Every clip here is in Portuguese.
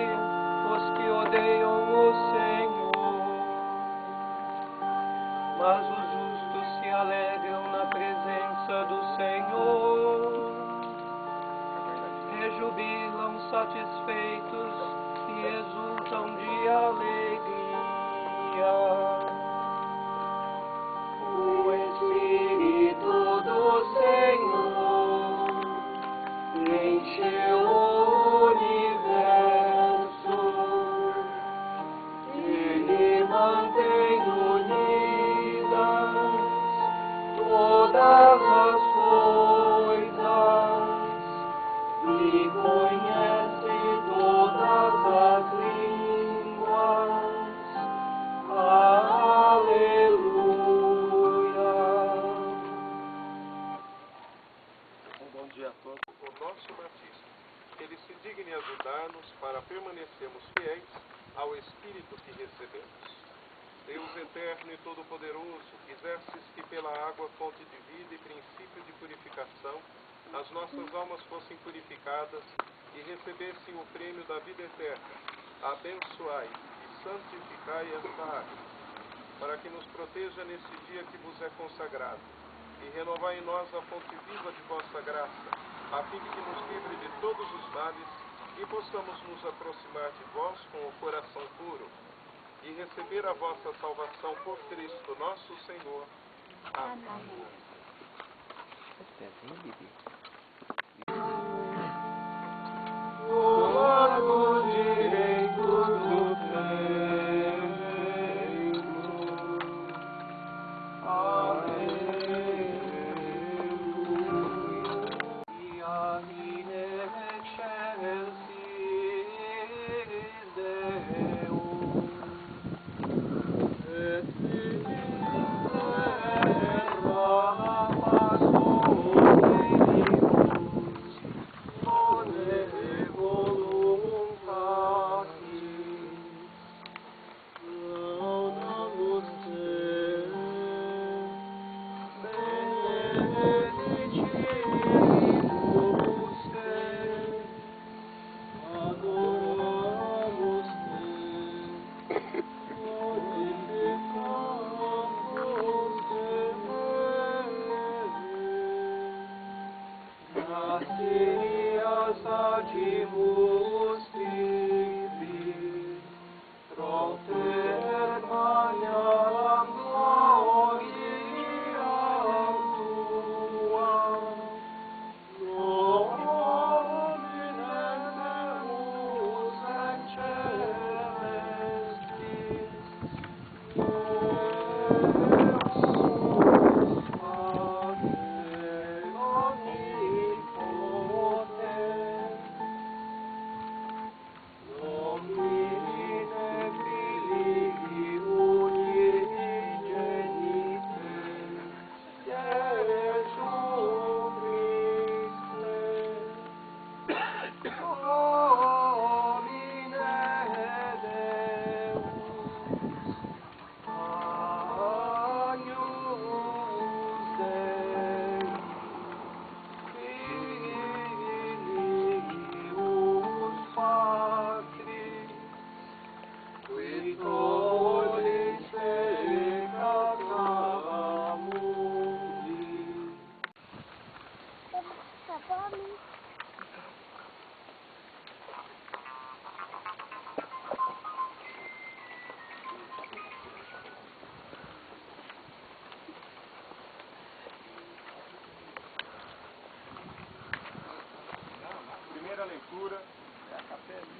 os que odeiam o Senhor, mas os justos se alegram na presença do Senhor, rejubilam satisfeitos e exultam de alegria. O Espírito do Senhor encheu o universo, Ele mantém unidas todas as coisas e conhece todas as línguas. Aleluia. Bom dia a todos. O nosso batismo, que Ele se digne ajudar-nos para permanecermos fiéis ao Espírito que recebemos. Deus eterno e todo-poderoso, quisestes que pela água, fonte de vida e princípio de purificação, as nossas almas fossem purificadas e recebessem o prêmio da vida eterna. Abençoai e santificai esta água, para que nos proteja nesse dia que vos é consagrado, e renovai em nós a fonte viva de vossa graça, a fim de que nos livre de todos os males e possamos nos aproximar de vós com o coração puro e receber a vossa salvação por Cristo nosso Senhor. Amém. Do lado direito do templo. Aleluia. In excelsis Deo. Et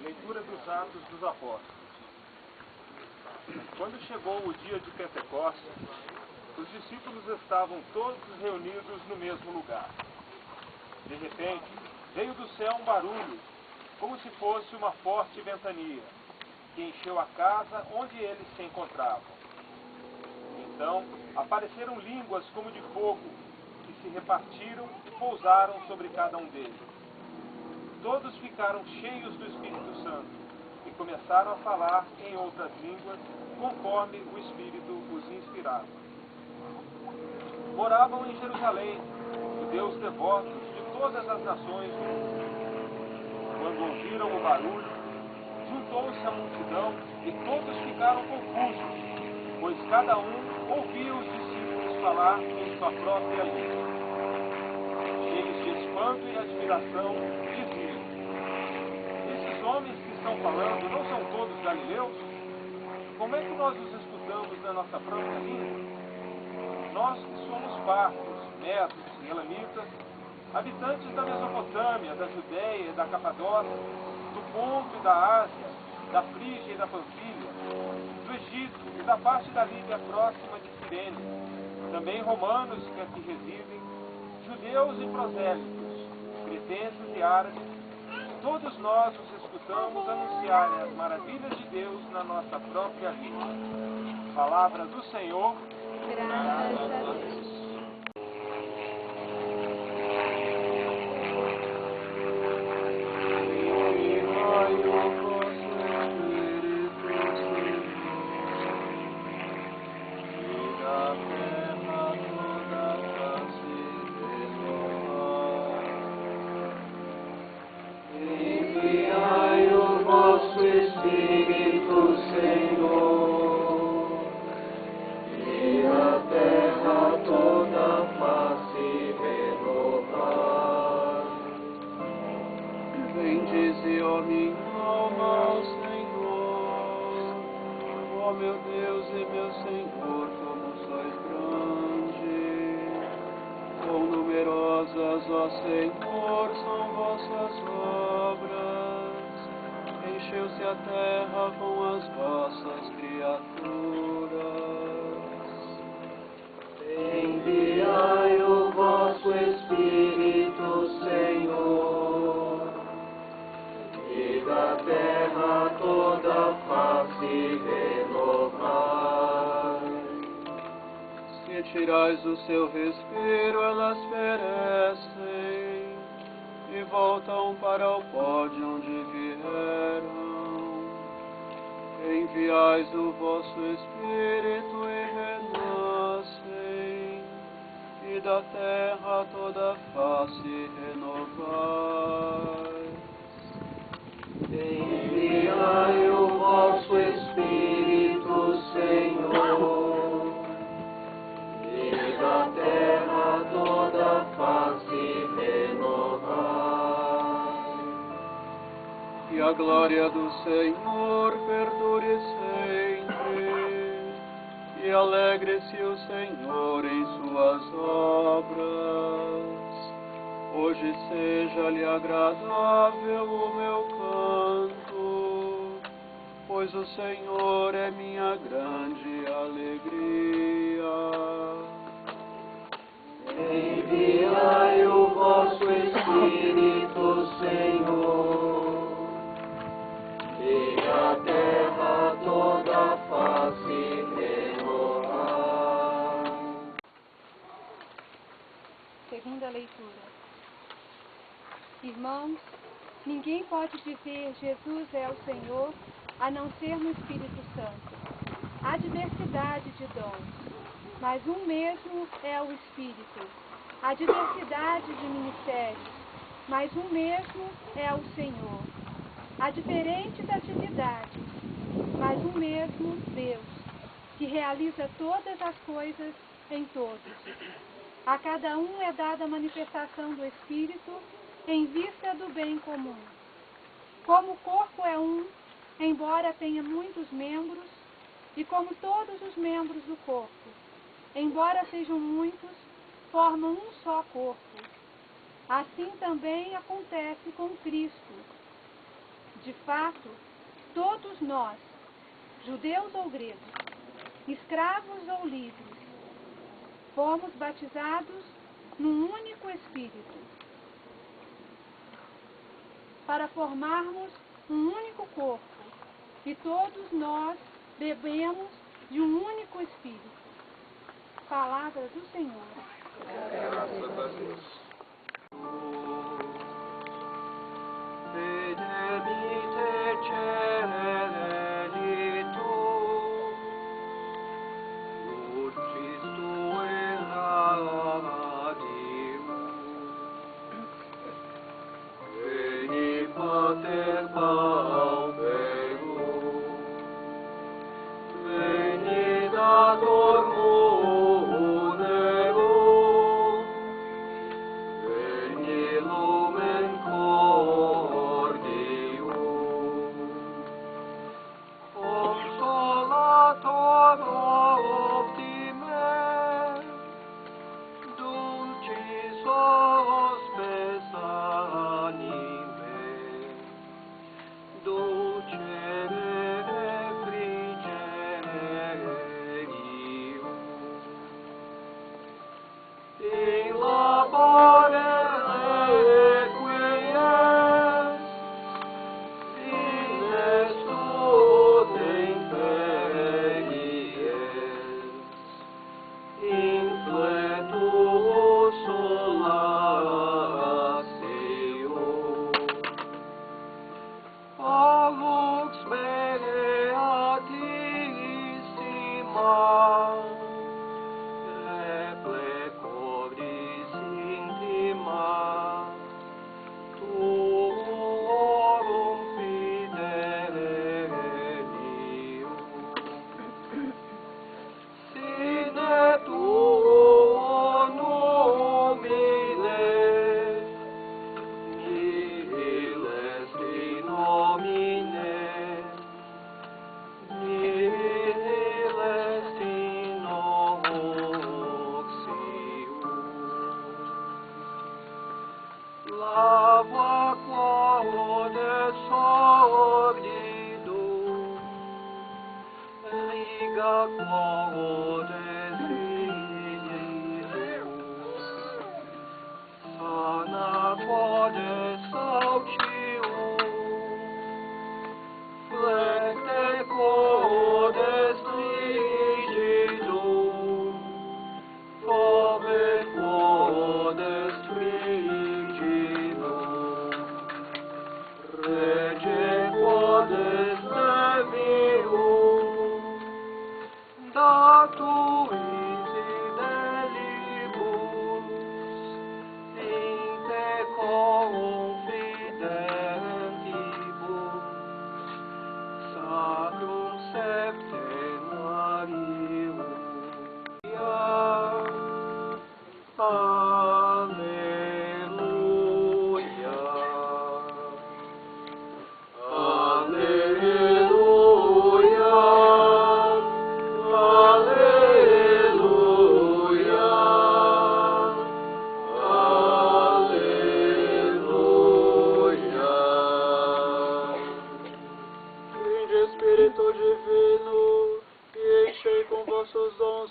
Leitura dos Atos dos Apóstolos. Quando chegou o dia de Pentecostes, os discípulos estavam todos reunidos no mesmo lugar. De repente, veio do céu um barulho, como se fosse uma forte ventania, que encheu a casa onde eles se encontravam. Então, apareceram línguas como de fogo, que se repartiram e pousaram sobre cada um deles. Todos ficaram cheios do Espírito Santo e começaram a falar em outras línguas, conforme o Espírito os inspirava. Moravam em Jerusalém judeus devotos de todas as nações do mundo. Quando ouviram o barulho, juntou-se a multidão e todos ficaram confusos, pois cada um ouvia os discípulos falar em sua própria língua. Cheios de espanto e admiração, diziam: esses homens que estão falando não são todos galileus? Como é que nós os escutamos na nossa própria língua? Nós que somos partos, medos e elamitas, habitantes da Mesopotâmia, da Judéia e da Capadócia, do Ponto e da Ásia, da Frígia e da Panfilha, do Egito e da parte da Líbia próxima de Cirene, também romanos que aqui residem, judeus e prosélitos, cretenses e árabes, todos nós os escutamos anunciarem as maravilhas de Deus na nossa própria língua. Palavra do Senhor. Graças a Deus. Enviai o vosso Espírito, Senhor, e a terra toda face renovar. Bendize, ó minha alma, ao Senhor, ó meu Deus e meu Senhor, como sois grande. Quão numerosas, ó Senhor, são vossas obras. Encheu-se a terra com as vossas criaturas. Enviai o vosso Espírito, Senhor, e da terra toda face renovar. Se tirais o seu respiro, elas perecem e voltam para o pó de onde vieram. Enviais o vosso Espírito e renascem, e da terra toda face renovais. Enviai o vosso Espírito, Senhor, e da terra toda face renovar. E a glória do Senhor perdure sempre, e alegre-se o Senhor em suas obras. Hoje seja-lhe agradável o meu canto, pois o Senhor é minha grande alegria. Enviai o vosso Espírito, Senhor, e a terra toda face renovar. Segunda leitura. Irmãos, ninguém pode dizer Jesus é o Senhor a não ser no Espírito Santo. Há diversidade de dons, mas um mesmo é o Espírito. Há diversidade de ministérios, mas um mesmo é o Senhor. Há diferentes atividades, mas um mesmo Deus, que realiza todas as coisas em todos. A cada um é dada a manifestação do Espírito em vista do bem comum. Como o corpo é um, embora tenha muitos membros, e como todos os membros do corpo, embora sejam muitos, formam um só corpo. Assim também acontece com Cristo. De fato, todos nós, judeus ou gregos, escravos ou livres, fomos batizados num único Espírito, para formarmos um único corpo, e todos nós bebemos de um único Espírito. Palavra do Senhor. Graças a Deus. Pater pauper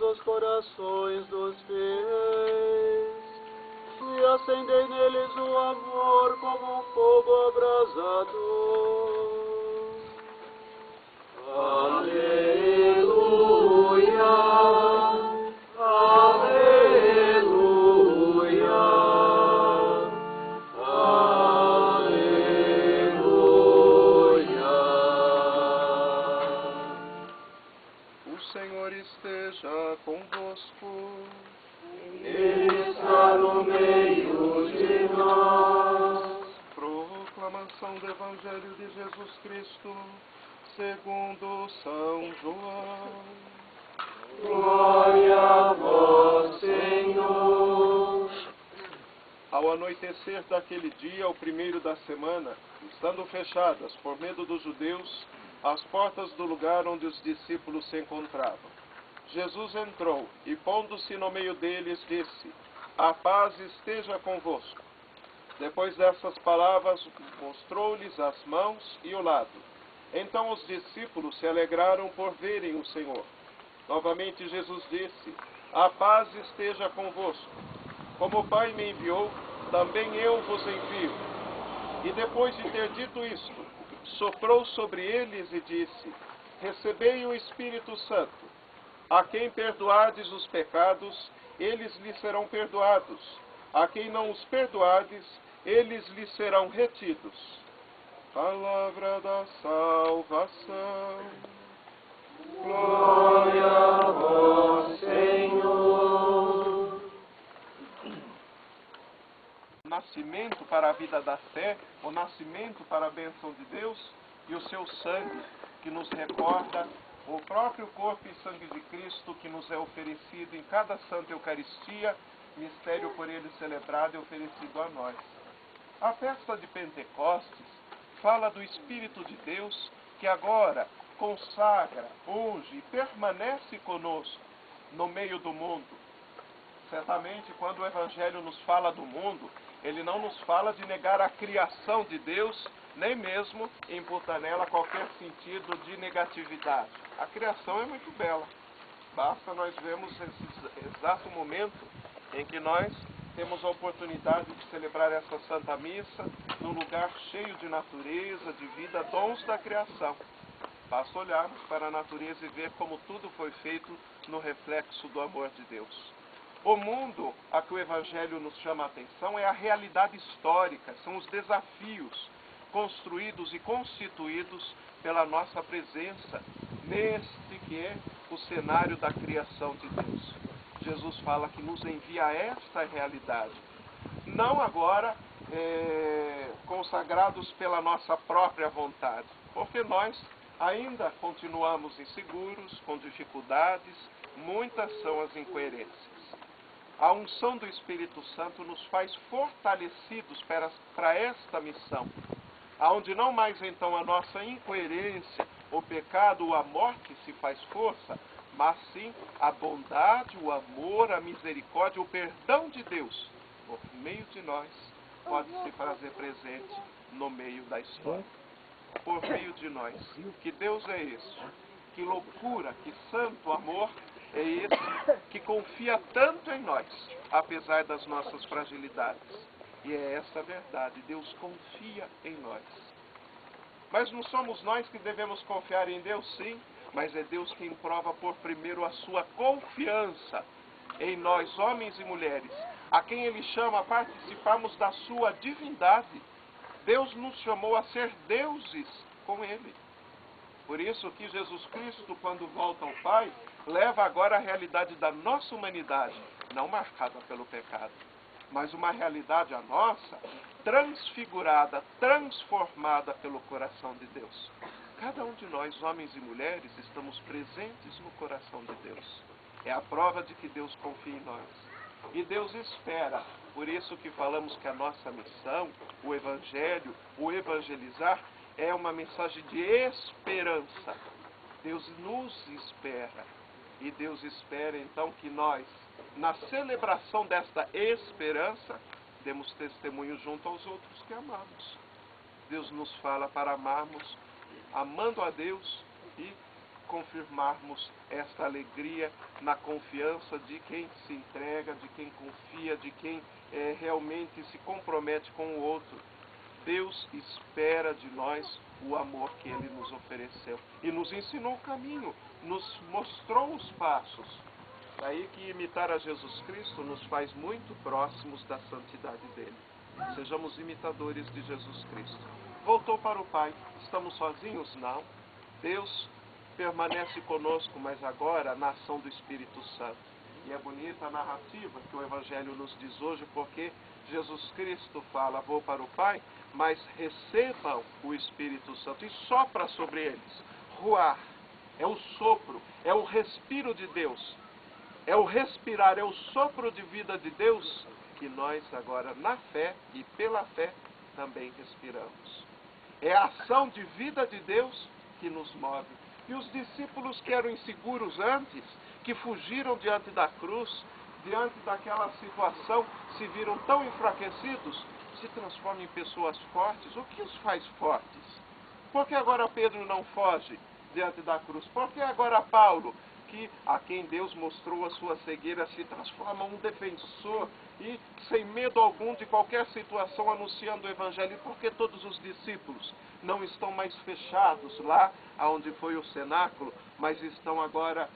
os corações dos fiéis, e acendei neles o amor como um fogo abrasador. Aleluia, aleluia, aleluia. O Senhor esteja convosco. Ele está no meio de nós. Proclamação do Evangelho de Jesus Cristo, segundo São João. Glória a vós, Senhor. Ao anoitecer daquele dia, o primeiro da semana, estando fechadas, por medo dos judeus, as portas do lugar onde os discípulos se encontravam, Jesus entrou e, pondo-se no meio deles, disse: A paz esteja convosco. Depois dessas palavras, mostrou-lhes as mãos e o lado. Então os discípulos se alegraram por verem o Senhor. Novamente Jesus disse: A paz esteja convosco. Como o Pai me enviou, também eu vos envio. E depois de ter dito isto, soprou sobre eles e disse: Recebei o Espírito Santo. A quem perdoardes os pecados, eles lhes serão perdoados. A quem não os perdoardes, eles lhes serão retidos. Palavra da salvação. Glória a vós, Senhor. Nascimento para a vida da fé, o nascimento para a bênção de Deus e o seu sangue, que nos recorda o próprio corpo e sangue de Cristo que nos é oferecido em cada Santa Eucaristia, mistério por ele celebrado e oferecido a nós. A festa de Pentecostes fala do Espírito de Deus que agora consagra, unge e permanece conosco no meio do mundo. Certamente, quando o Evangelho nos fala do mundo, ele não nos fala de negar a criação de Deus, nem mesmo imputar nela qualquer sentido de negatividade. A criação é muito bela. Basta nós vermos esse exato momento em que nós temos a oportunidade de celebrar essa Santa Missa num lugar cheio de natureza, de vida, dons da criação. Basta olharmos para a natureza e ver como tudo foi feito no reflexo do amor de Deus. O mundo a que o Evangelho nos chama a atenção é a realidade histórica, são os desafios construídos e constituídos pela nossa presença neste que é o cenário da criação de Deus. Jesus fala que nos envia esta realidade, não agora consagrados pela nossa própria vontade, porque nós ainda continuamos inseguros, com dificuldades, muitas são as incoerências. A unção do Espírito Santo nos faz fortalecidos para esta missão, aonde não mais então a nossa incoerência, o pecado ou a morte se faz força, mas sim a bondade, o amor, a misericórdia, o perdão de Deus, por meio de nós, pode se fazer presente no meio da história. Por meio de nós. Que Deus é esse? Que loucura, que santo amor é esse que confia tanto em nós, apesar das nossas fragilidades. E é essa a verdade, Deus confia em nós. Mas não somos nós que devemos confiar em Deus, sim, mas é Deus quem prova por primeiro a sua confiança em nós, homens e mulheres, a quem Ele chama a participarmos da sua divindade. Deus nos chamou a ser deuses com Ele. Por isso que Jesus Cristo, quando volta ao Pai, leva agora a realidade da nossa humanidade, não marcada pelo pecado, mas uma realidade a nossa, transfigurada, transformada pelo coração de Deus. Cada um de nós, homens e mulheres, estamos presentes no coração de Deus. É a prova de que Deus confia em nós. E Deus espera. Por isso que falamos que a nossa missão, o Evangelho, o evangelizar, é uma mensagem de esperança. Deus nos espera. E Deus espera então que nós, na celebração desta esperança, demos testemunho junto aos outros que amamos. Deus nos fala para amarmos, amando a Deus e confirmarmos esta alegria na confiança de quem se entrega, de quem confia, de quem realmente se compromete com o outro. Deus espera de nós o amor que Ele nos ofereceu e nos ensinou o caminho, nos mostrou os passos. Daí que imitar a Jesus Cristo nos faz muito próximos da santidade dele. Sejamos imitadores de Jesus Cristo. Voltou para o Pai. Estamos sozinhos? Não. Deus permanece conosco, mas agora na ação do Espírito Santo. E é bonita a narrativa que o Evangelho nos diz hoje, porque Jesus Cristo fala: vou para o Pai, mas recebam o Espírito Santo e sopra sobre eles. Ruar é o sopro, é o respiro de Deus. É o respirar, é o sopro de vida de Deus que nós agora, na fé e pela fé, também respiramos. É a ação de vida de Deus que nos move. E os discípulos que eram inseguros antes, que fugiram diante da cruz, diante daquela situação, se viram tão enfraquecidos, se transformam em pessoas fortes. O que os faz fortes? Por que agora Pedro não foge diante da cruz? Por que agora Paulo, que a quem Deus mostrou a sua cegueira, se transforma um defensor e sem medo algum de qualquer situação anunciando o Evangelho? Porque todos os discípulos não estão mais fechados lá onde foi o cenáculo, mas estão agora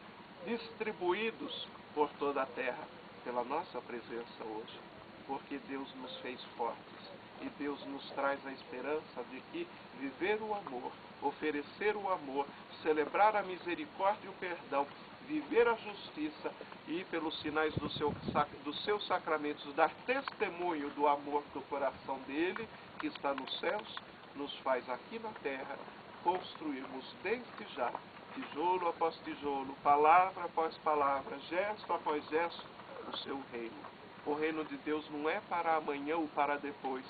distribuídos por toda a terra, pela nossa presença hoje, porque Deus nos fez fortes e Deus nos traz a esperança de que viver o amor, oferecer o amor, celebrar a misericórdia e o perdão, viver a justiça e, pelos sinais dos seus sacramentos, dar testemunho do amor do coração dele, que está nos céus, nos faz aqui na terra construirmos desde já, tijolo após tijolo, palavra após palavra, gesto após gesto, o seu reino. O reino de Deus não é para amanhã ou para depois,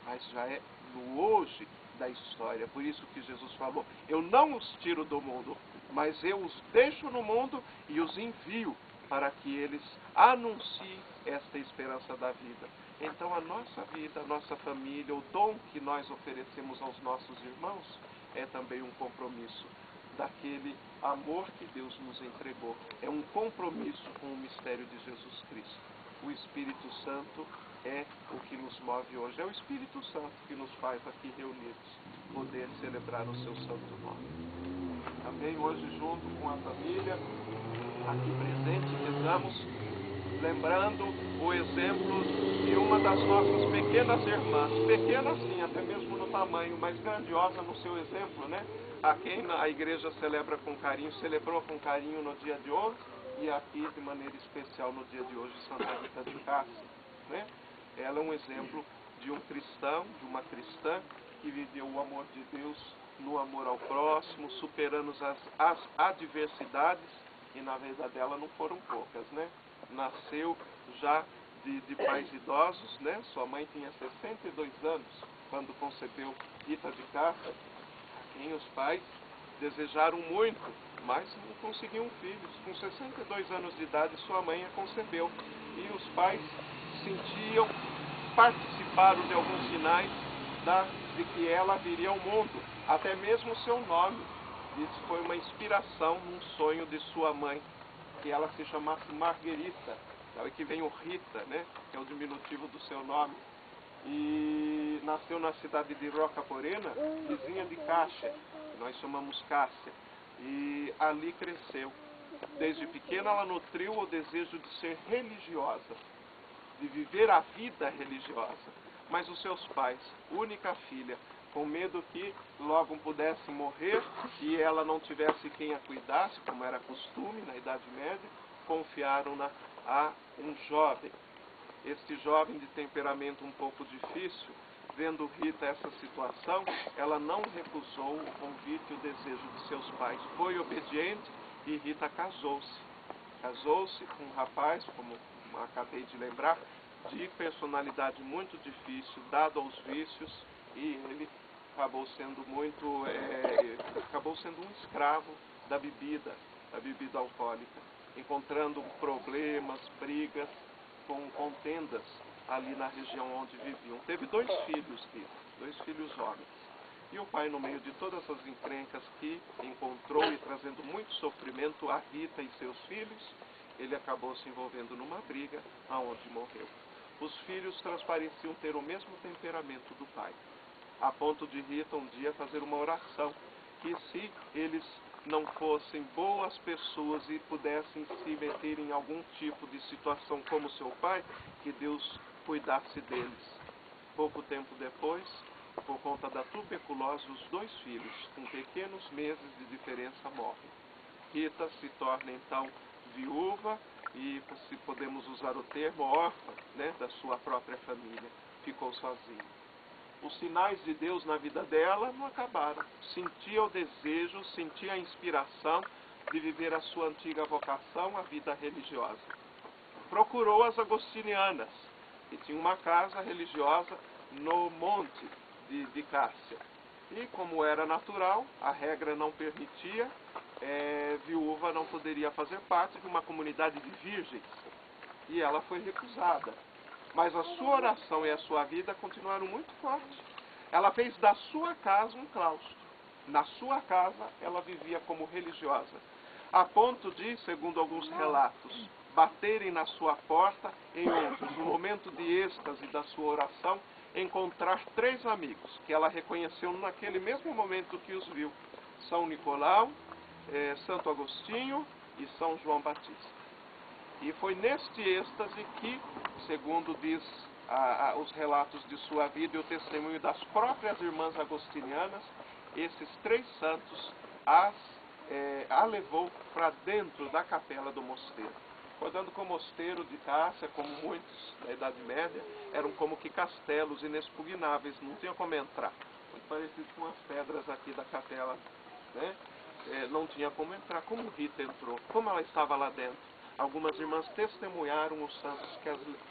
mas já é no hoje da história. Por isso que Jesus falou: eu não os tiro do mundo, mas eu os deixo no mundo e os envio para que eles anunciem esta esperança da vida. Então a nossa vida, a nossa família, o dom que nós oferecemos aos nossos irmãos é também um compromisso daquele amor que Deus nos entregou. É um compromisso com o mistério de Jesus Cristo. O Espírito Santo é o que nos move hoje. É o Espírito Santo que nos faz aqui reunidos poder celebrar o seu santo nome. Também hoje, junto com a família aqui presente, rezamos lembrando o exemplo de uma das nossas pequenas irmãs, pequena sim, até mesmo no tamanho, mas grandiosa no seu exemplo, né? A quem a igreja celebra com carinho, celebrou com carinho no dia de ontem e aqui de maneira especial no dia de hoje, Santa Rita de Cássia, né? Ela é um exemplo de um cristão, de uma cristã que viveu o amor de Deus no amor ao próximo, superando as adversidades, e na verdade dela não foram poucas, né? Nasceu já de pais idosos, né? Sua mãe tinha 62 anos quando concebeu Rita de Cássia, a quem os pais desejaram muito, mas não conseguiam filhos. Com 62 anos de idade, sua mãe a concebeu. E os pais sentiam, participaram de alguns sinais de que ela viria ao mundo. Até mesmo o seu nome. Isso foi uma inspiração num sonho de sua mãe, que ela se chamasse Marguerita. Daí que vem o Rita, né? Que é o diminutivo do seu nome. E nasceu na cidade de Roca Morena, vizinha de Cássia, que nós chamamos Cássia. E ali cresceu. Desde pequena ela nutriu o desejo de ser religiosa, de viver a vida religiosa. Mas os seus pais, única filha, com medo que logo pudesse morrer e ela não tivesse quem a cuidasse, como era costume na Idade Média, confiaram-na a um jovem. Este jovem de temperamento um pouco difícil, vendo Rita essa situação, ela não recusou o convite e o desejo de seus pais. Foi obediente e Rita casou-se. Casou-se com um rapaz, como acabei de lembrar, de personalidade muito difícil, dado aos vícios, e ele acabou sendo um escravo da bebida alcoólica, encontrando problemas, brigas, com contendas ali na região onde viviam. Teve 2 filhos, Rita, 2 filhos homens. E o pai, no meio de todas as encrencas que encontrou e trazendo muito sofrimento a Rita e seus filhos, ele acabou se envolvendo numa briga aonde morreu. Os filhos transpareciam ter o mesmo temperamento do pai, a ponto de Rita um dia fazer uma oração, que se eles não fossem boas pessoas e pudessem se meter em algum tipo de situação como seu pai, que Deus cuidasse deles. Pouco tempo depois, por conta da tuberculose, os 2 filhos, com pequenos meses de diferença, morrem. Rita se torna então viúva e, se podemos usar o termo, órfã, né, da sua própria família. Ficou sozinha. Os sinais de Deus na vida dela não acabaram. Sentia o desejo, sentia a inspiração de viver a sua antiga vocação, a vida religiosa. Procurou as agostinianas, que tinha uma casa religiosa no monte de Cássia. E como era natural, a regra não permitia, viúva não poderia fazer parte de uma comunidade de virgens. E ela foi recusada. Mas a sua oração e a sua vida continuaram muito fortes. Ela fez da sua casa um claustro. Na sua casa ela vivia como religiosa. A ponto de, segundo alguns relatos, baterem na sua porta, em outros, no momento de êxtase da sua oração, encontrar 3 amigos, que ela reconheceu naquele mesmo momento que os viu. São Nicolau, Santo Agostinho e São João Batista. E foi neste êxtase que, segundo diz os relatos de sua vida e o testemunho das próprias irmãs agostinianas, esses 3 santos a levou para dentro da capela do mosteiro. Recordando que o mosteiro de Cássia, como muitos da Idade Média, eram como que castelos inexpugnáveis, não tinha como entrar. Muito parecido com as pedras aqui da capela, né? Não tinha como entrar. Como Rita entrou? Como ela estava lá dentro? Algumas irmãs testemunharam os santos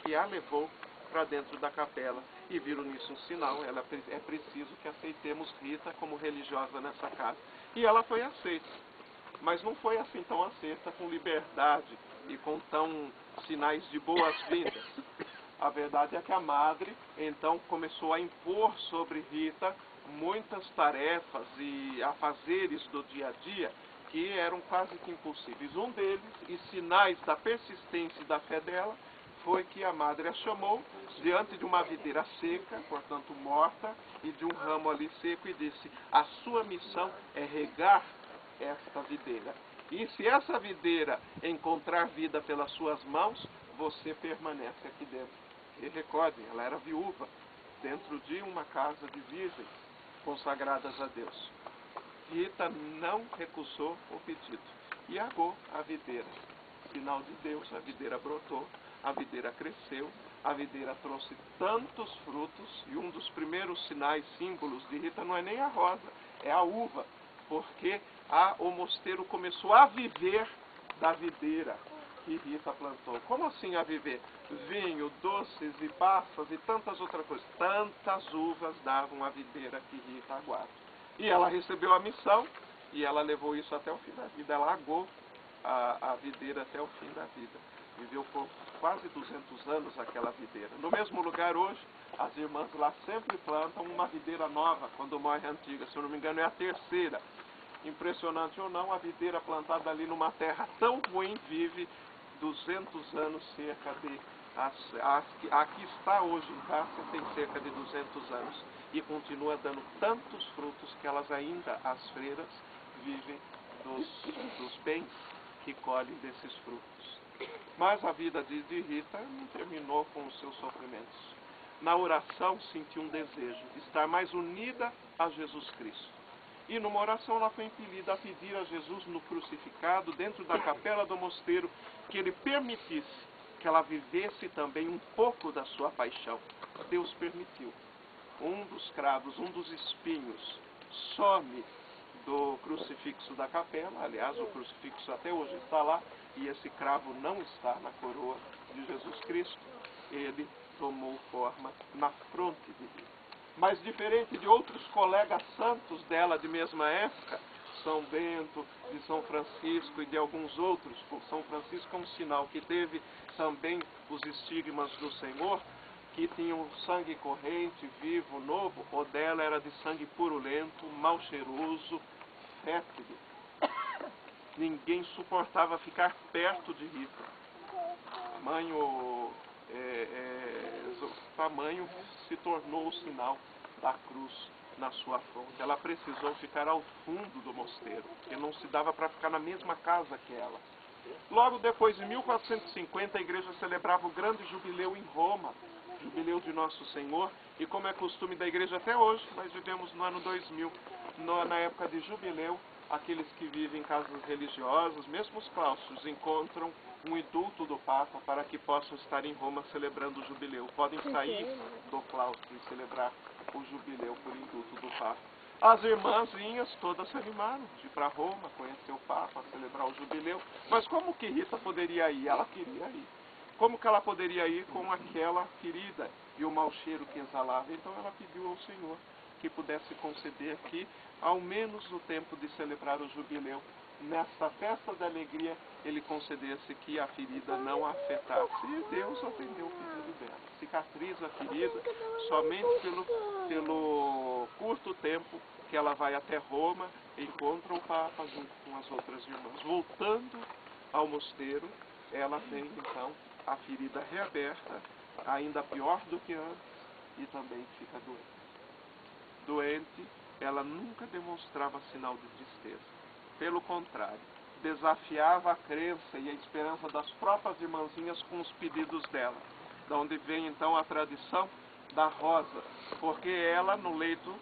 que a levou para dentro da capela e viram nisso um sinal. É preciso que aceitemos Rita como religiosa nessa casa. E ela foi aceita. Mas não foi assim tão aceita com liberdade e com tão sinais de boas-vindas. A verdade é que a madre então começou a impor sobre Rita muitas tarefas e afazeres do dia a dia que eram quase que impossíveis. Um deles, e sinais da persistência e da fé dela, foi que a madre a chamou diante de uma videira seca, portanto morta, e de um ramo ali seco, e disse: a sua missão é regar esta videira. E se essa videira encontrar vida pelas suas mãos, você permanece aqui dentro. E recordem, ela era viúva, dentro de uma casa de virgens consagradas a Deus. Rita não recusou o pedido e agou a videira. Sinal de Deus, a videira brotou, a videira cresceu, a videira trouxe tantos frutos, e um dos primeiros sinais, símbolos de Rita não é nem a rosa, é a uva, porque o mosteiro começou a viver da videira que Rita plantou. Como assim a viver? Vinho, doces e passas e tantas outras coisas. Tantas uvas davam a videira que Rita aguarda. E ela recebeu a missão e ela levou isso até o fim da vida. Ela agou a videira até o fim da vida. Viveu por quase 200 anos aquela videira. No mesmo lugar hoje, as irmãs lá sempre plantam uma videira nova quando morre a antiga. Se eu não me engano, é a 3ª. Impressionante ou não, a videira plantada ali numa terra tão ruim vive 200 anos, cerca de... A que está hoje em Cássia tem cerca de 200 anos e continua dando tantos frutos que elas ainda, as freiras, vivem dos bens que colhem desses frutos. Mas a vida de Rita não terminou com os seus sofrimentos. Na oração sentiu um desejo de estar mais unida a Jesus Cristo. E numa oração ela foi impelida a pedir a Jesus no crucificado, dentro da capela do mosteiro, que ele permitisse que ela vivesse também um pouco da sua paixão. Deus permitiu. Um dos cravos, um dos espinhos, some do crucifixo da capela. Aliás, o crucifixo até hoje está lá, e esse cravo não está na coroa de Jesus Cristo. Ele tomou forma na fronte de Rita. Mas diferente de outros colegas santos dela de mesma época, São Bento, de São Francisco e de alguns outros, por São Francisco é um sinal que teve também os estigmas do Senhor, que tinha um sangue corrente, vivo, novo, o dela era de sangue purulento, mal cheiroso, fétido. Ninguém suportava ficar perto de Rita. Tamanho se tornou o sinal da cruz na sua fronte. Ela precisou ficar ao fundo do mosteiro, porque não se dava para ficar na mesma casa que ela. Logo depois, em 1450, a igreja celebrava o grande jubileu em Roma, jubileu de Nosso Senhor, e como é costume da igreja até hoje, nós vivemos no ano 2000, na época de jubileu, aqueles que vivem em casas religiosas, mesmo os claustros, encontram um indulto do Papa para que possam estar em Roma celebrando o jubileu. Podem sair do claustro e celebrar o jubileu por indulto do Papa. As irmãzinhas todas se animaram de ir para Roma, conhecer o Papa, celebrar o jubileu. Mas como que Rita poderia ir? Ela queria ir. Como que ela poderia ir com aquela ferida e o mau cheiro que exalava? Então ela pediu ao Senhor que pudesse conceder que, ao menos no tempo de celebrar o jubileu, nessa festa da alegria, ele concedesse que a ferida não a afetasse. E Deus atendeu o pedido dela. Cicatriza a ferida somente pelo curto tempo que ela vai até Roma, encontra o Papa junto com as outras irmãs. Voltando ao mosteiro, ela tem então a ferida reaberta, ainda pior do que antes, e também fica doente. Doente, ela nunca demonstrava sinal de tristeza. Pelo contrário, desafiava a crença e a esperança das próprias irmãzinhas com os pedidos dela. Da onde vem então a tradição da rosa, porque ela no leito,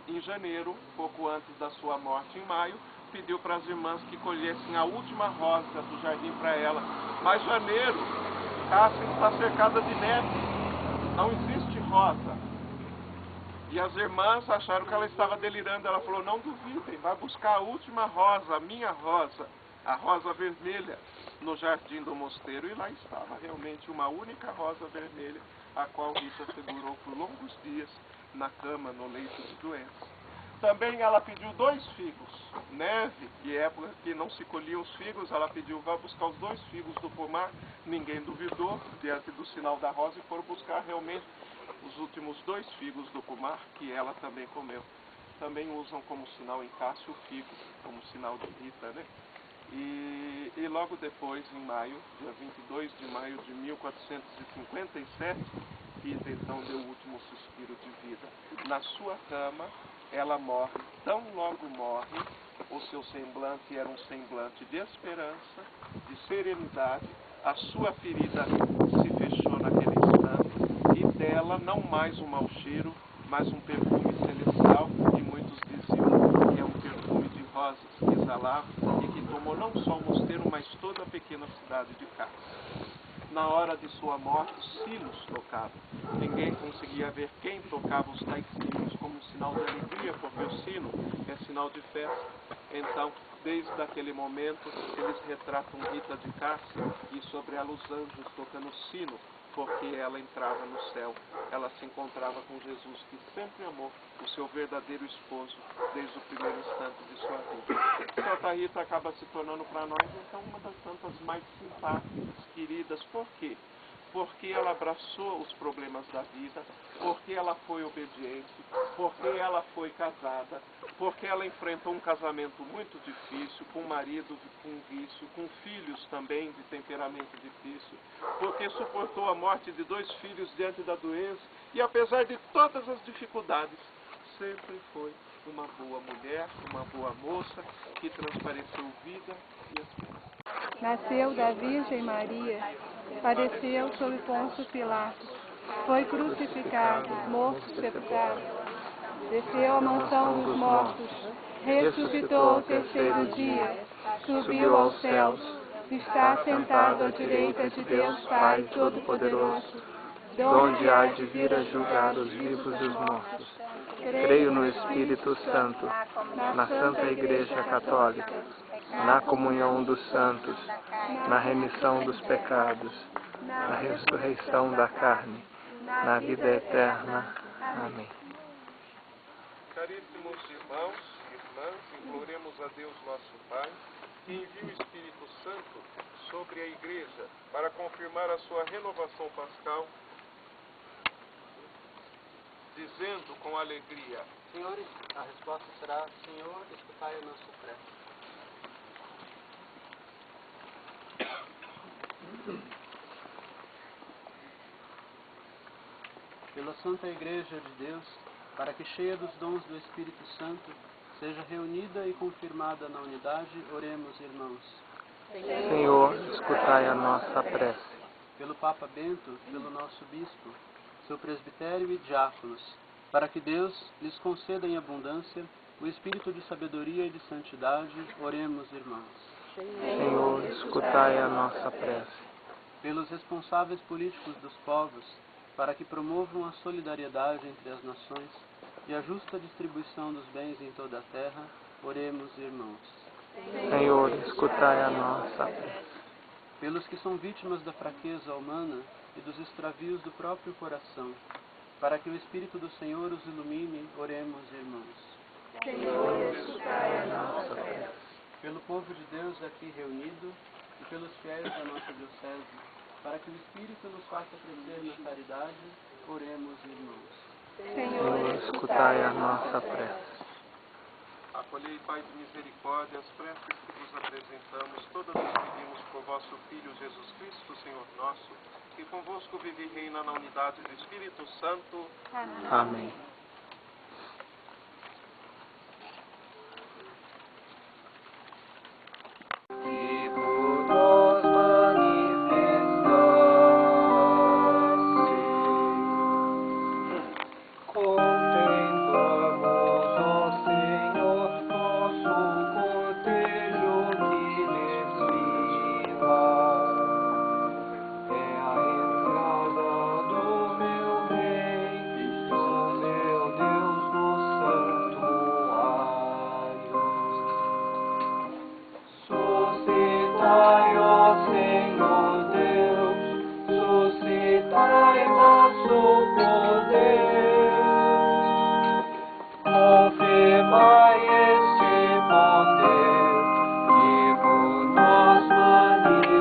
em janeiro, pouco antes da sua morte em maio, pediu para as irmãs que colhessem a última rosa do jardim para ela. Mas janeiro, Cássia está cercada de neve, não existe rosa. E as irmãs acharam que ela estava delirando. Ela falou, não duvidem, vai buscar a última rosa, a minha rosa, a rosa vermelha, no jardim do mosteiro. E lá estava realmente uma única rosa vermelha, a qual Rita segurou por longos dias na cama, no leito de doença. Também ela pediu 2 figos, neve, e época que não se colhiam os figos, ela pediu, vá buscar os 2 figos do pomar. Ninguém duvidou diante do sinal da rosa e foram buscar realmente os últimos 2 figos do pomar, que ela também comeu. Também usam como sinal em Cássio o figo, como sinal de Rita, né? E logo depois, em maio, dia 22 de maio de 1457, Rita então deu o último suspiro de vida. Na sua cama, ela morre. Tão logo morre, o seu semblante era um semblante de esperança, de serenidade. A sua ferida se fechou naquele instante e dela não mais um mau cheiro, mas um perfume celestial, e muitos diziam que é um perfume de rosas que exalava e que tomou não só o mosteiro, mas toda a pequena cidade de Cássia. Na hora de sua morte, os sinos tocavam. Ninguém conseguia ver quem tocava os tais sinos como um sinal de alegria, porque o sino é sinal de festa. Então, desde aquele momento, eles retratam Rita de Cássia e sobre ela os anjos tocando o sino, porque ela entrava no céu. Ela se encontrava com Jesus, que sempre amou, o seu verdadeiro esposo, desde o primeiro instante de sua vida. Santa Rita acaba se tornando para nós, então, uma das santas mais simpáticas, queridas. Por quê? Porque ela abraçou os problemas da vida, porque ela foi obediente, porque ela foi casada, porque ela enfrentou um casamento muito difícil, com um marido com vício, com filhos também de temperamento difícil, porque suportou a morte de 2 filhos diante da doença, e apesar de todas as dificuldades, sempre foi uma boa mulher, uma boa moça, que transpareceu vida e esperança. Nasceu da Virgem Maria, padeceu sob Pôncio Pilatos, foi crucificado, morto, sepultado, desceu à mansão dos mortos, ressuscitou ao 3º dia, subiu aos céus, está sentado à direita de Deus Pai Todo-Poderoso, donde há de vir a julgar os vivos e os mortos. Creio no Espírito Santo, na Santa Igreja Católica, na comunhão dos santos, na remissão dos pecados, na ressurreição da carne, na vida eterna. Amém. Caríssimos irmãos e irmãs, imploremos a Deus nosso Pai, que envie o Espírito Santo sobre a Igreja para confirmar a sua renovação pascal dizendo com alegria: Senhores, a resposta será: Senhor, escutai a nossa prece. Pela Santa Igreja de Deus, para que, cheia dos dons do Espírito Santo, seja reunida e confirmada na unidade, oremos, irmãos. Senhor, escutai a nossa prece. Pelo Papa Bento, pelo nosso Bispo, seu presbitério e diáconos, para que Deus lhes conceda em abundância o espírito de sabedoria e de santidade, oremos, irmãos. Senhor, escutai a nossa prece. Pelos responsáveis políticos dos povos, para que promovam a solidariedade entre as nações e a justa distribuição dos bens em toda a terra, oremos, irmãos. Senhor, escutai a nossa prece. Pelos que são vítimas da fraqueza humana e dos extravios do próprio coração, para que o Espírito do Senhor os ilumine, oremos, irmãos. Senhor, escutai a nossa prece. Pelo povo de Deus aqui reunido e pelos fiéis da nossa diocese, para que o Espírito nos faça crescer na caridade, oremos, irmãos. Senhor, escutai a nossa prece. Acolhei, Pai de misericórdia, as preces que vos apresentamos, todas as pedimos por vosso Filho Jesus Cristo, Senhor nosso, que convosco vive e reina na unidade do Espírito Santo. Amém. E por nós contemplamos o Senhor, nosso cortejo que desfila. É a entrada do meu rei, do meu Deus no santuário. Suscitai, ó Senhor Deus, suscitai vosso poder. Confirmai este poder que por nós manifestaste.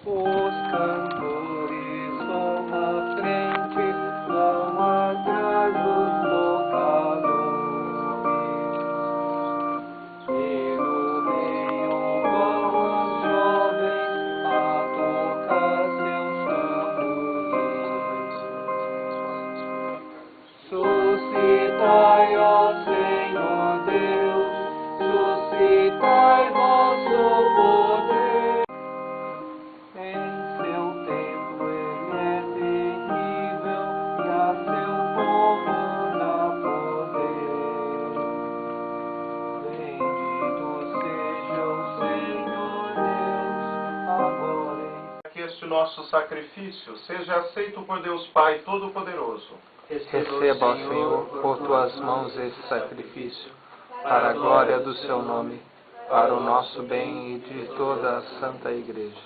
Os cantores vão à frente, vão atrás dos tocadores. E no meio vão os jovens a tocar seus tamborins. Suscitai, ó Senhor Deus, suscitai vosso poder. Em seu templo ele é terrível e a seu povo dá poder. Bendito seja o Senhor Deus, agora e Que este nosso sacrifício seja aceito por Deus Pai Todo-Poderoso. Receba, ó Senhor, por tuas mãos esse sacrifício, para a glória do seu nome, para o nosso bem e de toda a Santa Igreja.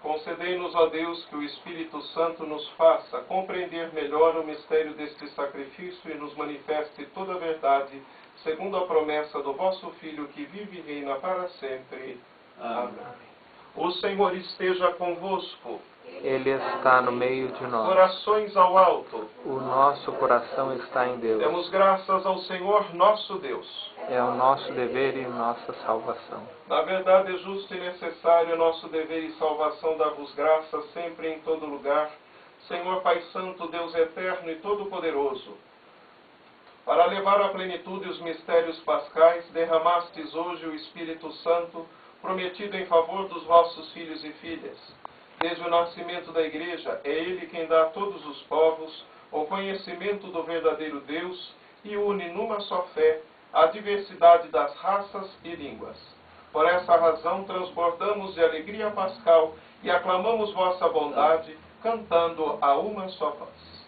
Concedei-nos, ó Deus, que o Espírito Santo nos faça compreender melhor o mistério deste sacrifício e nos manifeste toda a verdade, segundo a promessa do vosso Filho, que vive e reina para sempre. Amém. O Senhor esteja convosco. Ele está no meio de nós. Corações ao alto. O nosso coração está em Deus. Demos graças ao Senhor nosso Deus. É o nosso dever e nossa salvação. Na verdade, é justo e necessário, nosso dever e salvação, dar-vos graças sempre e em todo lugar, Senhor Pai Santo, Deus eterno e todo-poderoso. Para levar à plenitude os mistérios pascais, derramastes hoje o Espírito Santo, prometido em favor dos vossos filhos e filhas. Desde o nascimento da Igreja, é Ele quem dá a todos os povos o conhecimento do verdadeiro Deus e une numa só fé a diversidade das raças e línguas. Por essa razão, transbordamos de alegria pascal e aclamamos vossa bondade, cantando a uma só voz.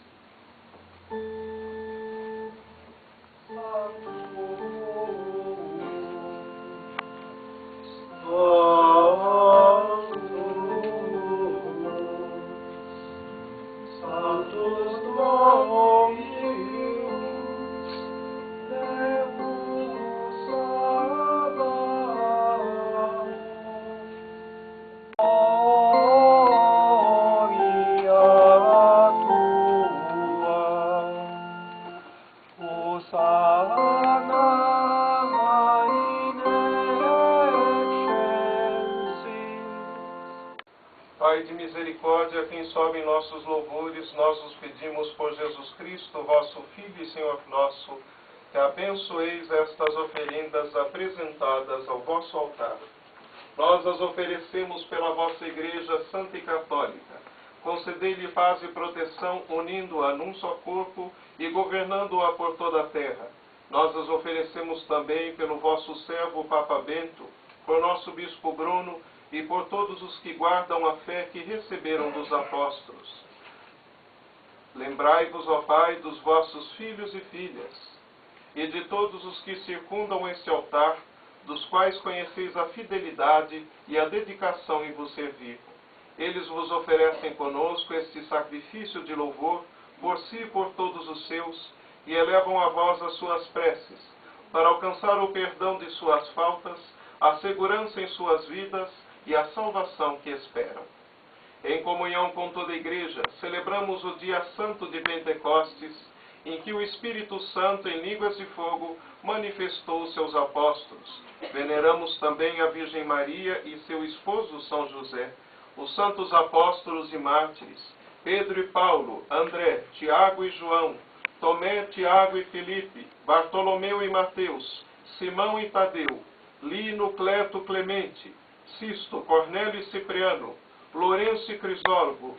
Santos Dominus, Deus Sabaoth. Pai de misericórdia, quem sobe em nossos louvores, nós os pedimos por Jesus Cristo, vosso Filho e Senhor nosso, que abençoeis estas oferendas apresentadas ao vosso altar. Nós as oferecemos pela vossa Igreja Santa e Católica. Concedei-lhe paz e proteção, unindo-a num só corpo e governando-a por toda a terra. Nós as oferecemos também pelo vosso servo Papa Bento, por nosso Bispo Bruno e por todos os que guardam a fé que receberam dos apóstolos. Lembrai-vos, ó Pai, dos vossos filhos e filhas, e de todos os que circundam este altar, dos quais conheceis a fidelidade e a dedicação em vos servir. Eles vos oferecem conosco este sacrifício de louvor, por si e por todos os seus, e elevam a vós as suas preces, para alcançar o perdão de suas faltas, a segurança em suas vidas e a salvação que esperam. Em comunhão com toda a Igreja, celebramos o dia santo de Pentecostes, em que o Espírito Santo, em línguas de fogo, manifestou os seus apóstolos. Veneramos também a Virgem Maria e seu esposo São José, os santos apóstolos e mártires, Pedro e Paulo, André, Tiago e João, Tomé, Tiago e Filipe, Bartolomeu e Mateus, Simão e Tadeu, Lino, Cleto, Clemente, Sisto, Cornélio e Cipriano, Lourenço e Crisólogo,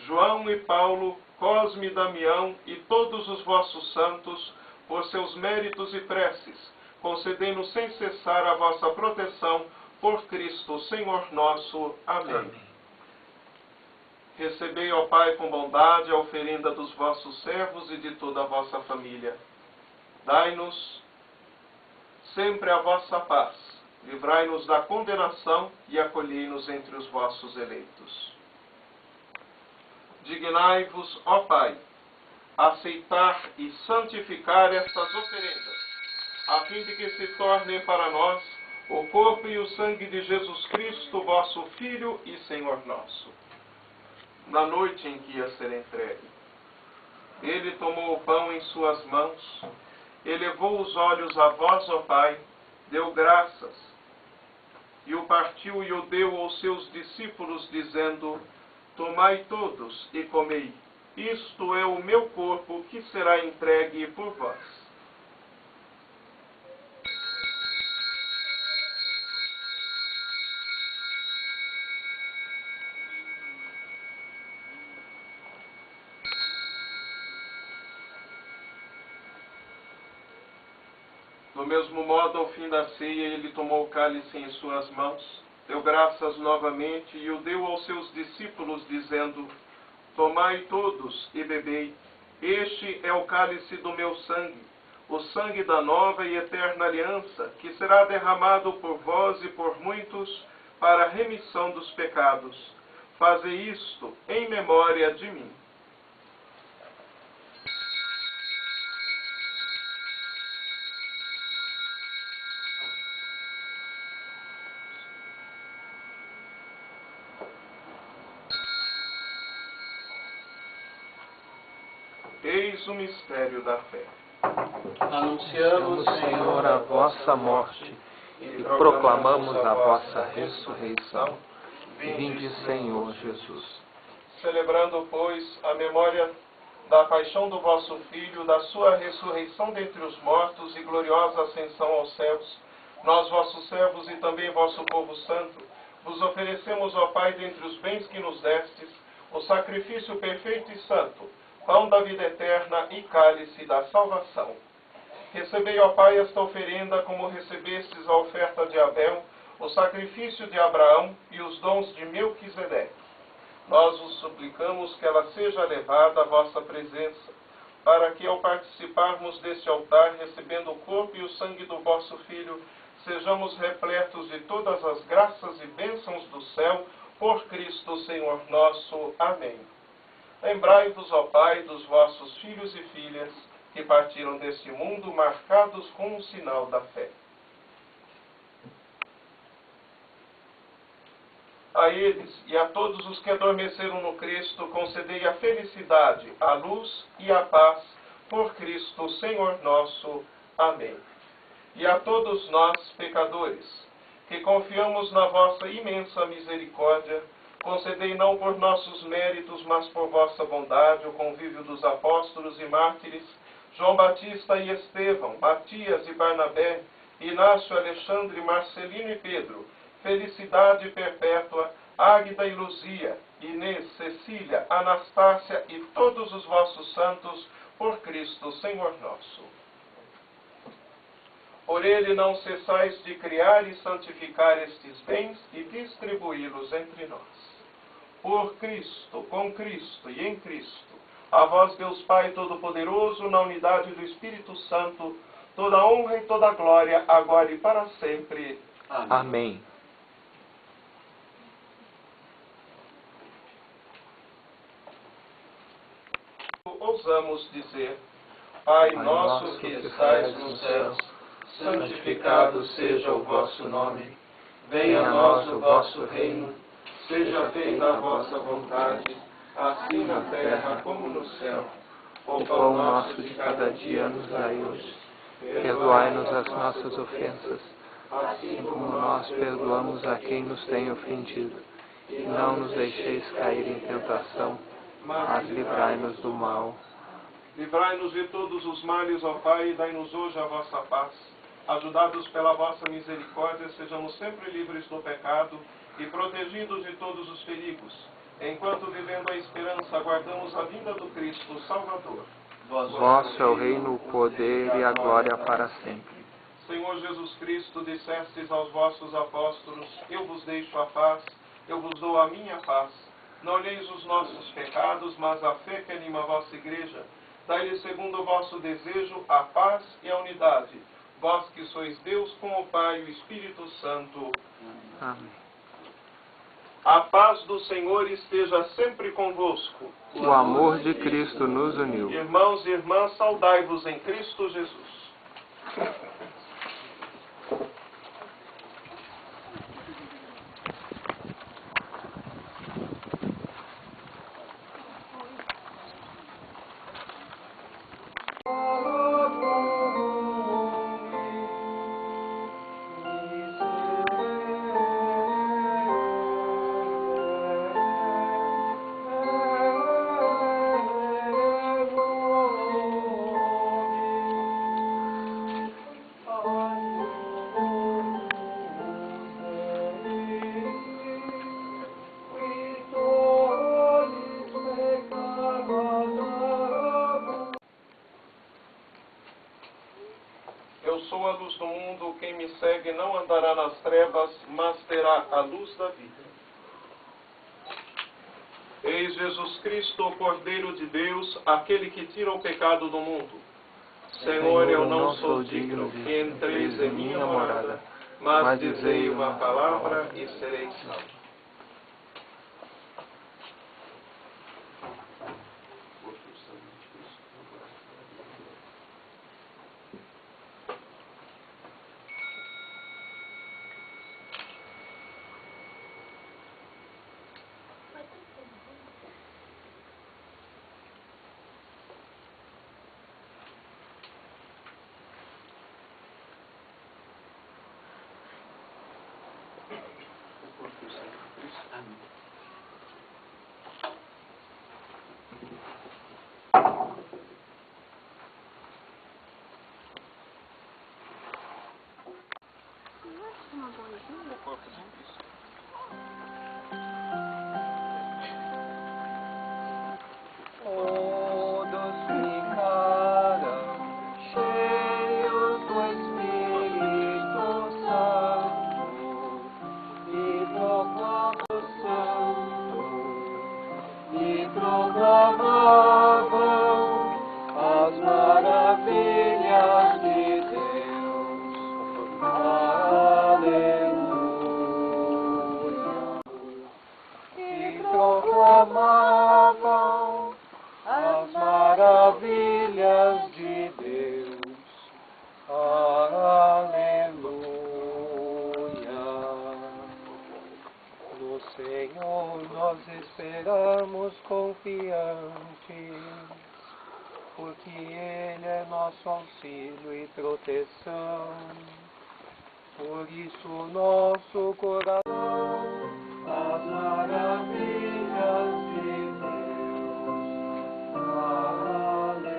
João e Paulo, Cosme e Damião e todos os vossos santos, por seus méritos e preces, concedei-nos sem cessar a vossa proteção, por Cristo, Senhor nosso. Amém. Amém. Recebei, ó Pai, com bondade a oferenda dos vossos servos e de toda a vossa família. Dai-nos sempre a vossa paz. Livrai-nos da condenação e acolhei-nos entre os vossos eleitos. Dignai-vos, ó Pai, aceitar e santificar estas oferendas, a fim de que se tornem para nós o corpo e o sangue de Jesus Cristo, vosso Filho e Senhor nosso. Na noite em que ia ser entregue, ele tomou o pão em suas mãos, elevou os olhos a vós, ó Pai, deu graças, e o partiu e o deu aos seus discípulos, dizendo: tomai todos e comei, isto é o meu corpo que será entregue por vós. Do mesmo modo, ao fim da ceia, ele tomou o cálice em suas mãos, deu graças novamente e o deu aos seus discípulos, dizendo: tomai todos e bebei, este é o cálice do meu sangue, o sangue da nova e eterna aliança, que será derramado por vós e por muitos para a remissão dos pecados. Fazei isto em memória de mim. Eis o mistério da fé. Anunciamos, Senhor, a vossa morte e proclamamos a vossa ressurreição. Vinde, Senhor Jesus. Celebrando, pois, a memória da paixão do vosso Filho, da sua ressurreição dentre os mortos e gloriosa ascensão aos céus, nós, vossos servos e também vosso povo santo, vos oferecemos, ó Pai, dentre os bens que nos destes, o sacrifício perfeito e santo, pão da vida eterna e cálice da salvação. Recebei, ó Pai, esta oferenda como recebestes a oferta de Abel, o sacrifício de Abraão e os dons de Melquisedeque. Nós vos suplicamos que ela seja levada à vossa presença, para que, ao participarmos deste altar, recebendo o corpo e o sangue do vosso Filho, sejamos repletos de todas as graças e bênçãos do céu, por Cristo Senhor nosso. Amém. Lembrai-vos, ó Pai, dos vossos filhos e filhas, que partiram deste mundo marcados com o sinal da fé. A eles e a todos os que adormeceram no Cristo, concedei a felicidade, a luz e a paz, por Cristo Senhor nosso. Amém. E a todos nós, pecadores, que confiamos na vossa imensa misericórdia, Concedei não por nossos méritos, mas por vossa bondade, o convívio dos apóstolos e mártires, João Batista e Estevão, Matias e Barnabé, Inácio, Alexandre, Marcelino e Pedro, felicidade perpétua, Águida e Luzia, Inês, Cecília, Anastácia e todos os vossos santos, por Cristo, Senhor nosso. Por ele não cessais de criar e santificar estes bens e distribuí-los entre nós. Por Cristo, com Cristo e em Cristo, a vós, Deus Pai Todo-Poderoso, na unidade do Espírito Santo, toda honra e toda glória, agora e para sempre. Amém. Ousamos dizer: Pai nosso que estais nos céus, santificado seja o vosso nome. Venha a nós o vosso reino. Seja feita a vossa vontade, assim na terra como no céu. O pão nosso de cada dia nos dai hoje. Perdoai-nos as nossas ofensas, assim como nós perdoamos a quem nos tem ofendido. E não nos deixeis cair em tentação, mas livrai-nos do mal. Livrai-nos de todos os males, ó Pai, e dai-nos hoje a vossa paz. Ajudados pela vossa misericórdia, sejamos sempre livres do pecado e protegidos de todos os perigos, enquanto, vivendo a esperança, aguardamos a vinda do Cristo Salvador. Vosso é o reino, o poder e a glória para sempre. Senhor Jesus Cristo, dissestes aos vossos apóstolos: Eu vos deixo a paz, eu vos dou a minha paz. Não olheis os nossos pecados, mas a fé que anima a vossa igreja. Dai-lhe, segundo o vosso desejo, a paz e a unidade. Vós que sois Deus com o Pai e o Espírito Santo. Amém. A paz do Senhor esteja sempre convosco. O amor de Cristo nos uniu. Irmãos e irmãs, saudai-vos em Cristo Jesus. Eu sou a luz do mundo, quem me segue não andará nas trevas, mas terá a luz da vida. Eis Jesus Cristo, o Cordeiro de Deus, aquele que tira o pecado do mundo. Senhor, eu não sou digno que entreis em minha morada, mas dizei uma palavra e serei salvo. Todos ficarão cheios do Espírito Santo e proclamando as maravilhas de Deus. Aleluia. E proclamavam as maravilhas de Deus. Aleluia. No Senhor nós esperamos confiantes, porque Ele é nosso auxílio e proteção. Por isso nosso coração as maravilhas de Deus. Aleluia.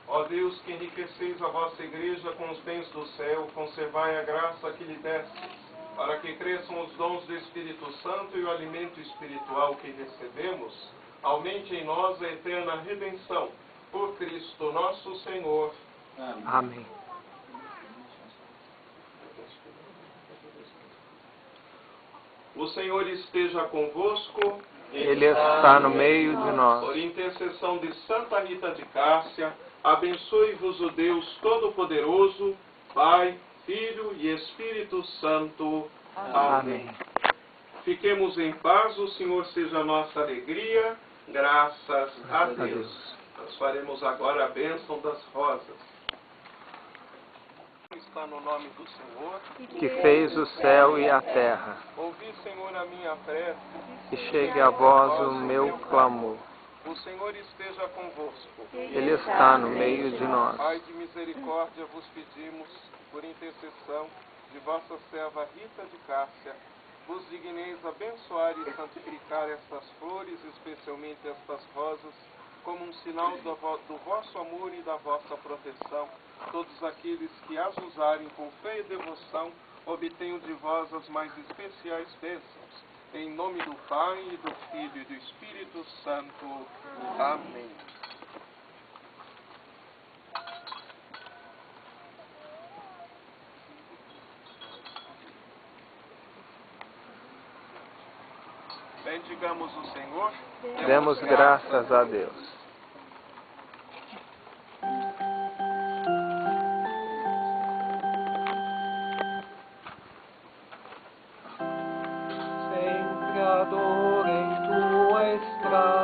Ó Deus, que enriqueceis a vossa igreja com os bens do céu, conservai a graça que lhe destes, para que cresçam os dons do Espírito Santo e o alimento espiritual que recebemos, aumente em nós a eterna redenção. Por Cristo nosso Senhor. Amém. O Senhor esteja convosco. Ele está no meio de nós. Por intercessão de Santa Rita de Cássia, abençoe-vos o Deus Todo-Poderoso, Pai, Filho e Espírito Santo. Amém. Fiquemos em paz, o Senhor seja a nossa alegria, graças a Deus. Nós faremos agora a bênção das rosas. Está no nome do Senhor, Que fez o céu e a terra, ouvi, Senhor, a minha prece, e chegue a vós o meu clamor. o Senhor esteja convosco. Ele está no meio de nós. Pai de misericórdia, vos pedimos, por intercessão de vossa serva Rita de Cássia, vos digneis abençoar e santificar estas flores, especialmente estas rosas, como um sinal do vosso amor e da vossa proteção. Todos aqueles que as usarem com fé e devoção, obtenham de vós as mais especiais bênçãos. Em nome do Pai, e do Filho e do Espírito Santo. Amém. Bendigamos o Senhor. Demos graças a Deus. Sempre adorem tua estrada.